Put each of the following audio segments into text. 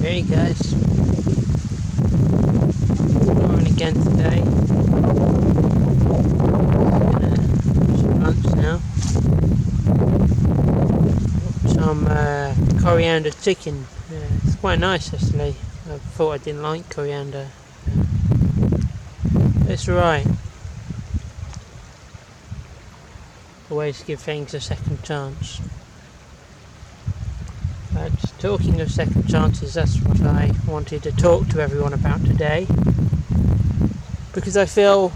Hey guys, going again today. Some lunch now. Some coriander chicken. It's quite nice actually. I thought I didn't like coriander. It's alright. Always give things a second chance. But talking of second chances, that's what I wanted to talk to everyone about today. Because I feel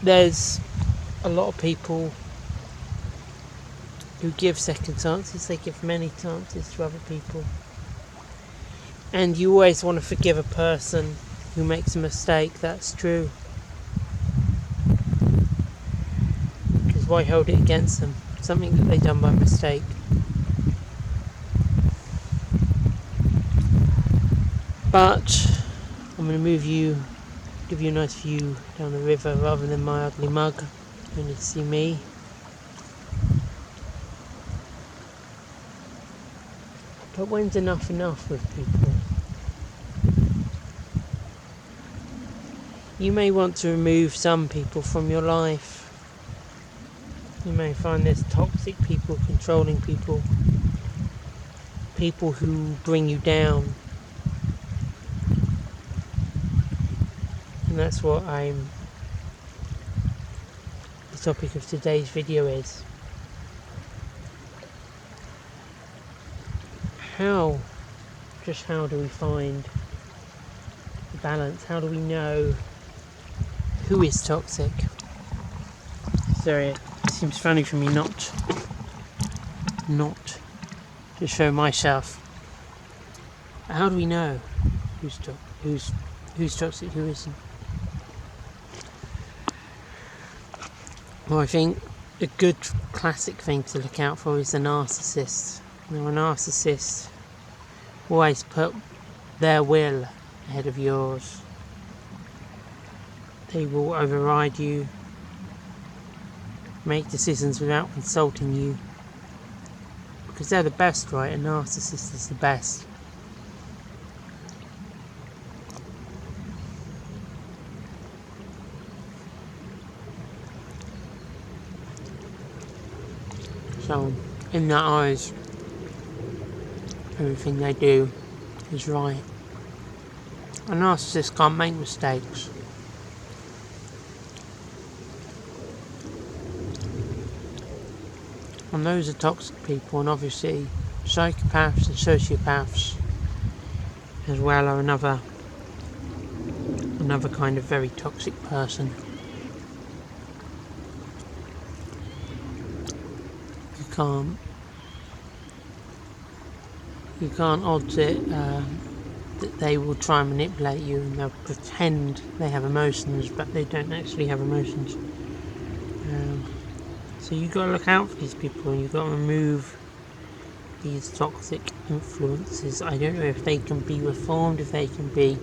there's a lot of people who give second chances. They give many chances to other people. And you always want to forgive a person who makes a mistake, that's true. Because why hold it against them? Something that they've done by mistake. But I'm going to give you a nice view down the river rather than my ugly mug. You're going to see me. But when's enough with people? You may want to remove some people from your life. You may find there's toxic people, controlling people, people who bring you down. And that's what the topic of today's video is. How do we find the balance? How do we know who is toxic? Sorry, it seems funny for me not to show myself. How do we know who's toxic, who isn't? Well, I think a good classic thing to look out for is the narcissist. Now, a narcissist always put their will ahead of yours. They will override you, make decisions without consulting you, because they're the best, right? A narcissist is the best. So, in their eyes, everything they do is right. A narcissist can't make mistakes. And those are toxic people, and obviously psychopaths and sociopaths as well are another kind of very toxic person. You can't odds it that they will try and manipulate you, and they'll pretend they have emotions, but they don't actually have emotions. So you've got to look out for these people, and you've got to remove these toxic influences. I don't know if they can be reformed, if they can be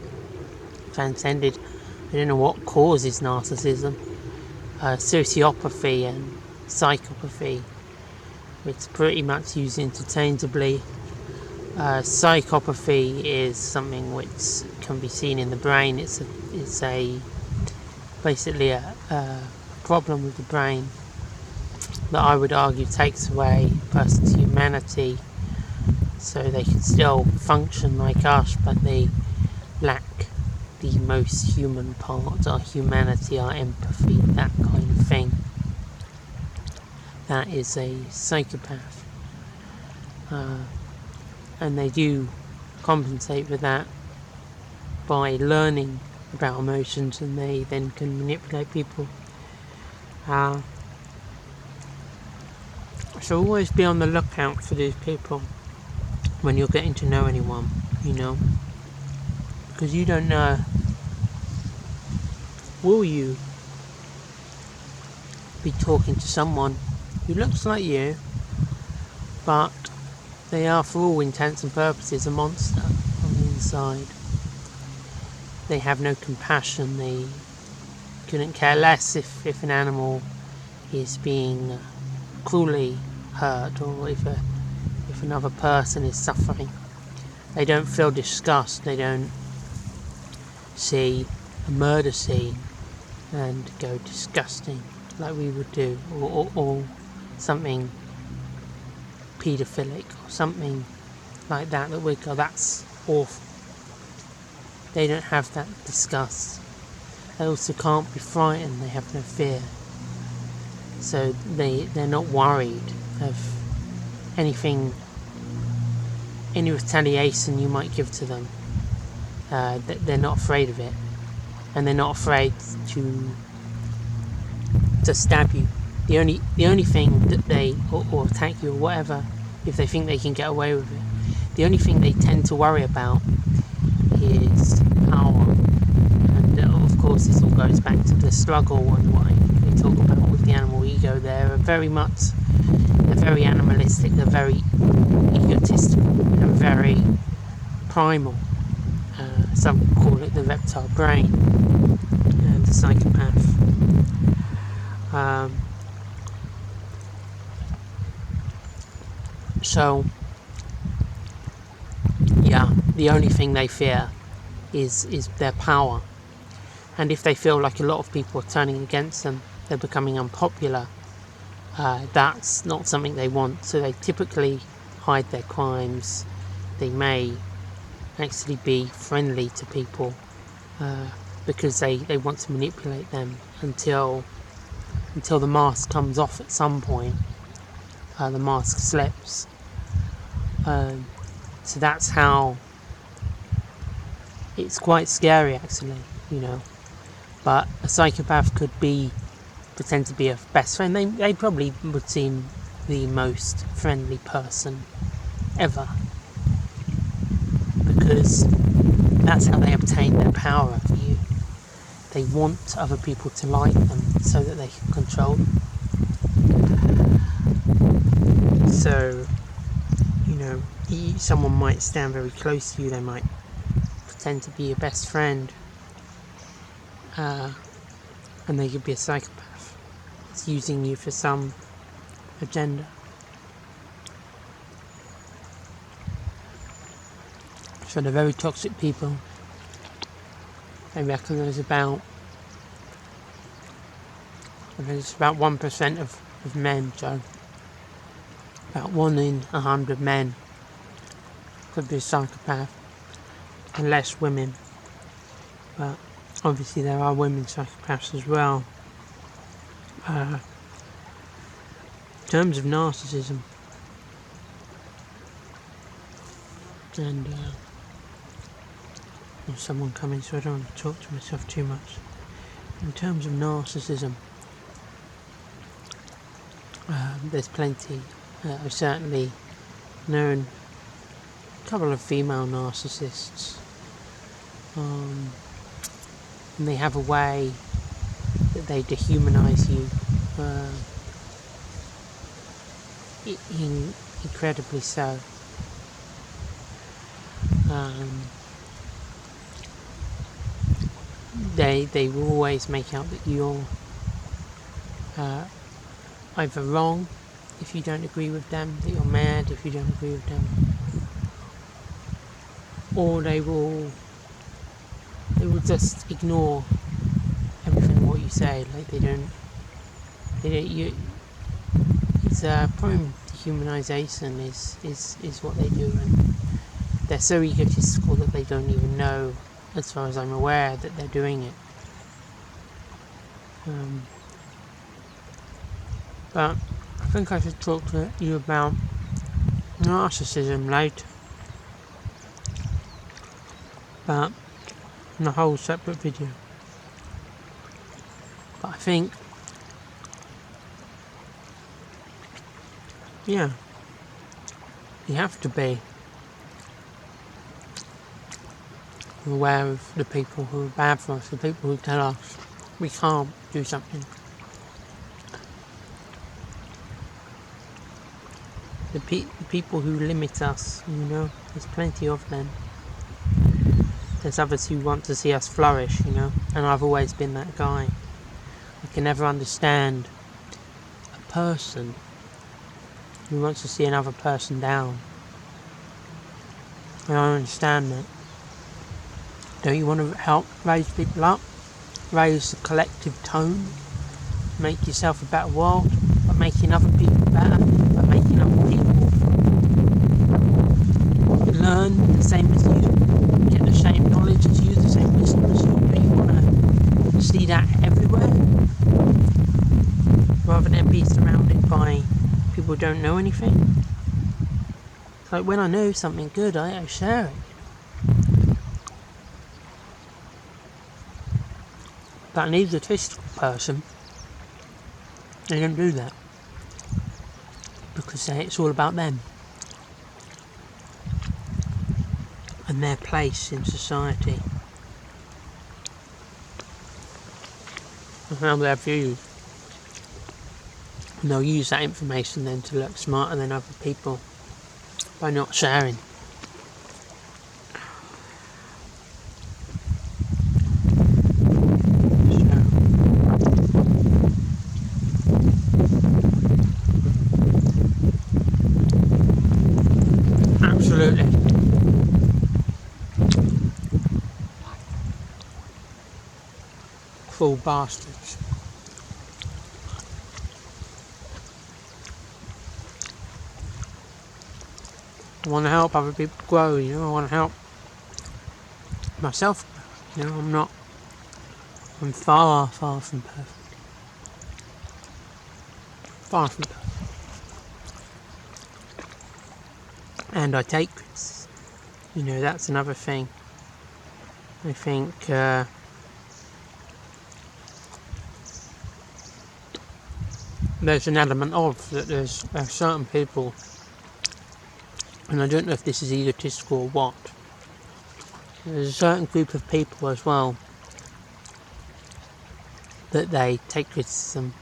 transcended. I don't know what causes narcissism. Sociopathy and psychopathy, it's pretty much used interchangeably. Psychopathy is something which can be seen in the brain. It's basically a problem with the brain that I would argue takes away a person's humanity, so they can still function like us, but they lack the most human part, our humanity, our empathy, that kind of thing. That is a psychopath. And they do compensate for that by learning about emotions, and they then can manipulate people. So always be on the lookout for these people when you're getting to know anyone, because you don't know, will you be talking to someone who looks like you, but they are, for all intents and purposes, a monster on the inside. They have no compassion. They couldn't care less if an animal is being cruelly hurt, or if another person is suffering. They don't feel disgust. They don't see a murder scene and go disgusting like we would do, or something paedophilic or something like that we'd go, that's awful. They don't have that disgust. They also can't be frightened. They have no fear. So they're not worried of anything, any retaliation you might give to them. They're not afraid of it, and they're not afraid to stab you. The only thing that they or attack you or whatever, if they think they can get away with it, the only thing they tend to worry about is power. And of course, this all goes back to the struggle and what we talk about with the animal ego. They're very animalistic. They're very egotistical and very primal. Some call it the reptile brain, the psychopath. So, yeah, the only thing they fear is their power. And if they feel like a lot of people are turning against them, they're becoming unpopular, that's not something they want. So they typically hide their crimes. They may actually be friendly to people because they want to manipulate them until the mask comes off at some point. The mask slips. So that's how it's quite scary, actually, But a psychopath could pretend to be a best friend. They probably would seem the most friendly person ever, because that's how they obtain their power over you. They want other people to like them so that they can control them. So, someone might stand very close to you. They might pretend to be your best friend, and they could be a psychopath. It's using you for some agenda. So they're very toxic people. They reckon there's about 1% of men, so about 1 in 100 men could be a psychopath, and less women. But obviously there are women psychopaths as well. In terms of narcissism, and there's someone coming, so I don't want to talk to myself too much. In terms of narcissism, there's plenty. I've certainly known a couple of female narcissists, and they have a way that they dehumanise you, incredibly so. They will always make out that you're either wrong if you don't agree with them, that you're mad if you don't agree with them, or they will just ignore everything what you say. Like they don't it's prime dehumanization is what they do, and they're so egotistical that they don't even know, as far as I'm aware, that they're doing it. But I think I should talk to you about narcissism later, but in a whole separate video. But I think, yeah, you have to be aware of the people who are bad for us, the people who tell us we can't do something. The people who limit us, there's plenty of them. There's others who want to see us flourish, and I've always been that guy. I can never understand a person who wants to see another person down. And I understand that. Don't you want to help raise people up? Raise the collective tone? Make yourself a better world? By making other people better? By making other people learn the same as you? Get the same knowledge as you? The same wisdom as you? Do you want to see that everywhere? Rather than be surrounded by people who don't know anything? Like when I know something good, I share it. But an egotistical person, they don't do that. Because it's all about them. And their place in society. And how they're viewed. And they'll use that information then to look smarter than other people. By not sharing. Absolutely. Full bastards. I want to help other people grow, I want to help myself grow, I'm far from perfect. Far from perfect. And I take risks. That's another thing. I think there's an element of that there's certain people, and I don't know if this is egotistical or what, there's a certain group of people as well that they take criticism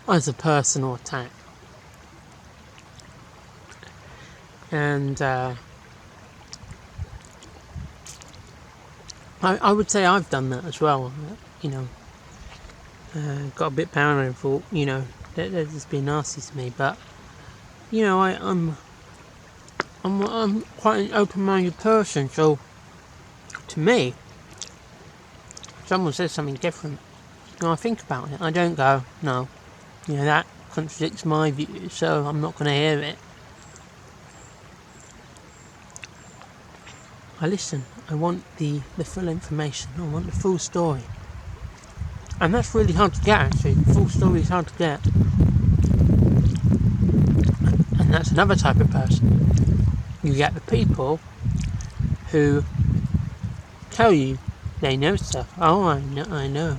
as a personal attack. And I would say I've done that as well. Got a bit paranoid and thought, there's just been nasty to me. But I'm quite an open-minded person. So to me, if someone says something different, I think about it. I don't go, no, that contradicts my view, so I'm not going to hear it. I listen. I want the full information. I want the full story. And that's really hard to get, actually. The full story is hard to get. And that's another type of person. You get the people who tell you they know stuff. Oh, I know.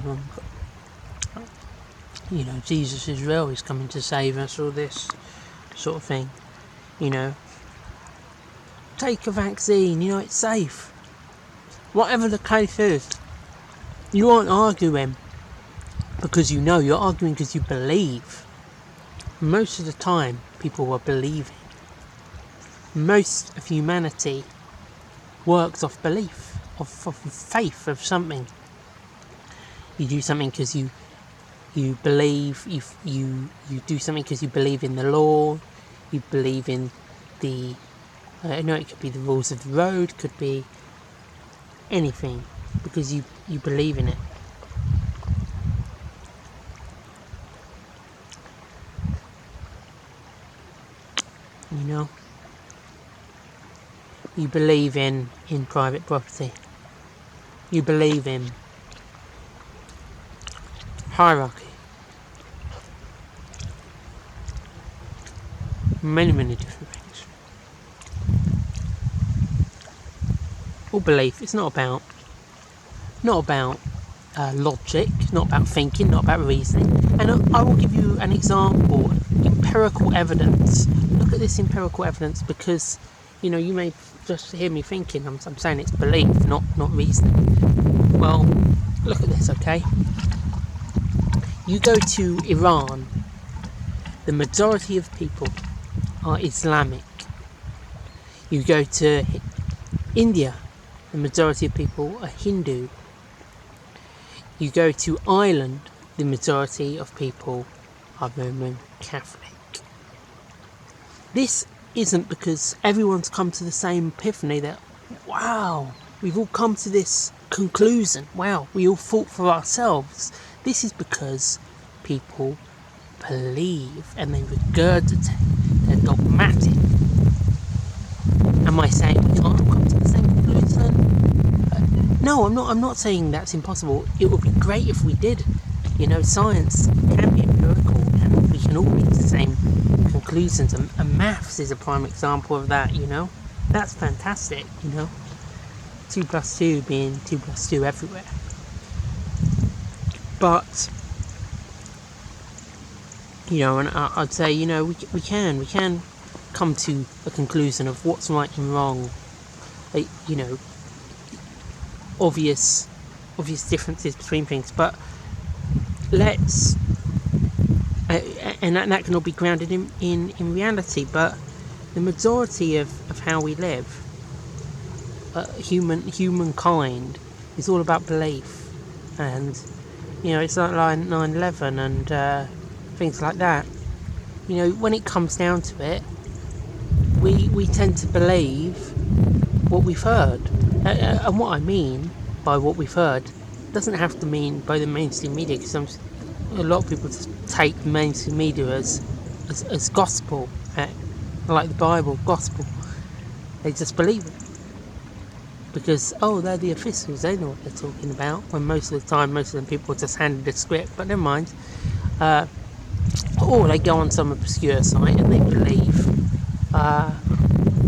Jesus is real. He's coming to save us. All this sort of thing. Take a vaccine. It's safe. Whatever the case is, you aren't arguing because you're arguing because you believe. Most of the time, people are believing. Most of humanity works off belief, of faith, of something. You do something because you believe. You do something because you believe in the law. You believe in the. It could be the rules of the road. Could be anything, because you believe in it. You believe in private property. You believe in hierarchy. Many different things. All belief. It's not about logic, not about thinking, not about reasoning. And I will give you an example. Empirical evidence. Look at this empirical evidence, because you may just hear me thinking I'm saying it's belief, not reasoning. Well, look at this, okay? You go to Iran, the majority of people are Islamic. You go to India, the majority of people are Hindu. You go to Ireland, the majority of people are Roman Catholic. This isn't because everyone's come to the same epiphany that wow, we've all come to this conclusion. Wow, we all thought for ourselves. This is because people believe and they regurgitate. They're dogmatic. Am I saying we can't come to the same conclusion? No, I'm not. I'm not saying that's impossible. It would be great if we did. You know, science can be empirical, and we can all reach the same conclusions. And maths is a prime example of that. You know, that's fantastic. You know, 2 plus 2 being 2 plus 2 everywhere. But you know, and I'd say, you know, we can come to a conclusion of what's right and wrong. You know, obvious differences between things, but let's and that can all be grounded in reality. But the majority of how we live, humankind, is all about belief. And you know, it's like 9/11 and things like that. You know, when it comes down to it, we tend to believe what we've heard. And what I mean by what we've heard doesn't have to mean by the mainstream media, because a lot of people just take mainstream media as gospel, like the Bible, gospel. They just believe it. Because, oh, they're the officials, they know what they're talking about, when most of the time, most of them people are just handed a script, but never mind. Or they go on some obscure site and they believe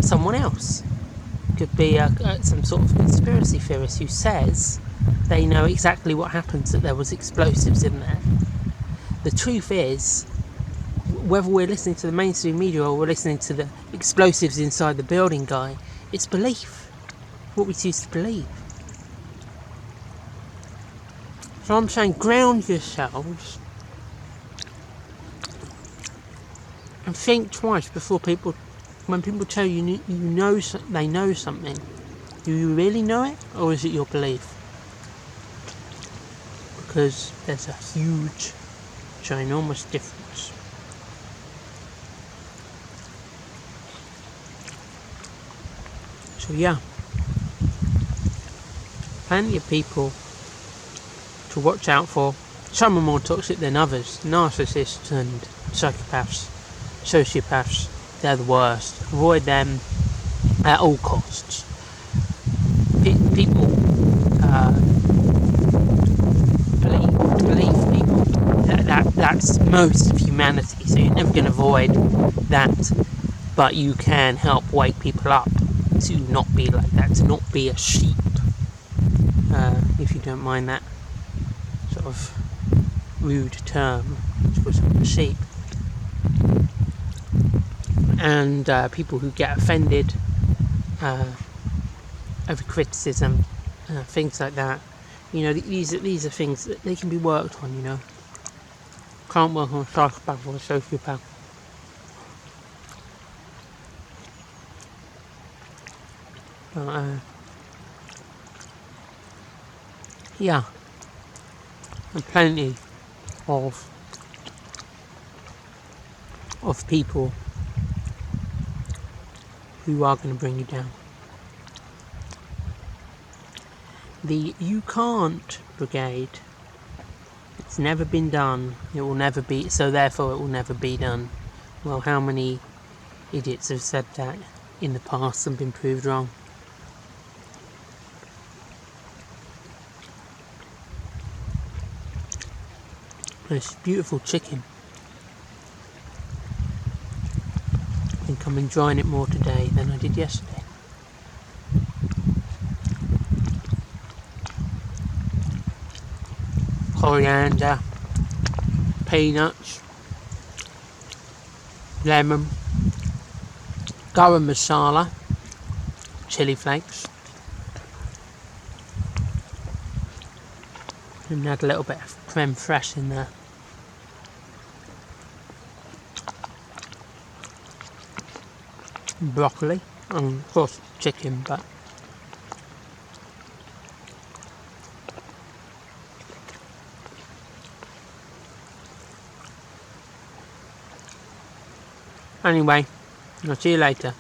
someone else. Could be some sort of conspiracy theorist who says they know exactly what happens, that there was explosives in there. The truth is, whether we're listening to the mainstream media or we're listening to the explosives inside the building guy, it's belief. What we choose to believe. So I'm saying, ground yourselves and think twice before when people tell you they know something. Do you really know it, or is it your belief? Because there's a huge, ginormous difference. So yeah, plenty of people to watch out for. Some are more toxic than others. Narcissists and psychopaths, sociopaths, they're the worst. Avoid them at all costs. People believe people. That's most of humanity, so you're never going to avoid that. But you can help wake people up to not be like that, to not be a sheep. If you don't mind that sort of rude term, towards a sheep. And people who get offended over criticism, things like that. You know, these are things that they can be worked on. You know, can't work on a psychopath or a sociopath. But yeah, and plenty of people who are going to bring you down. The "you can't" brigade, it's never been done, it will never be, so therefore it will never be done. Well, how many idiots have said that in the past and been proved wrong? This beautiful chicken. I think I'm enjoying it more today than I did yesterday. Coriander, peanuts, lemon, garam masala, chili flakes, and add a little bit of creme fraiche in there. Broccoli, and of course chicken, but anyway, I'll see you later.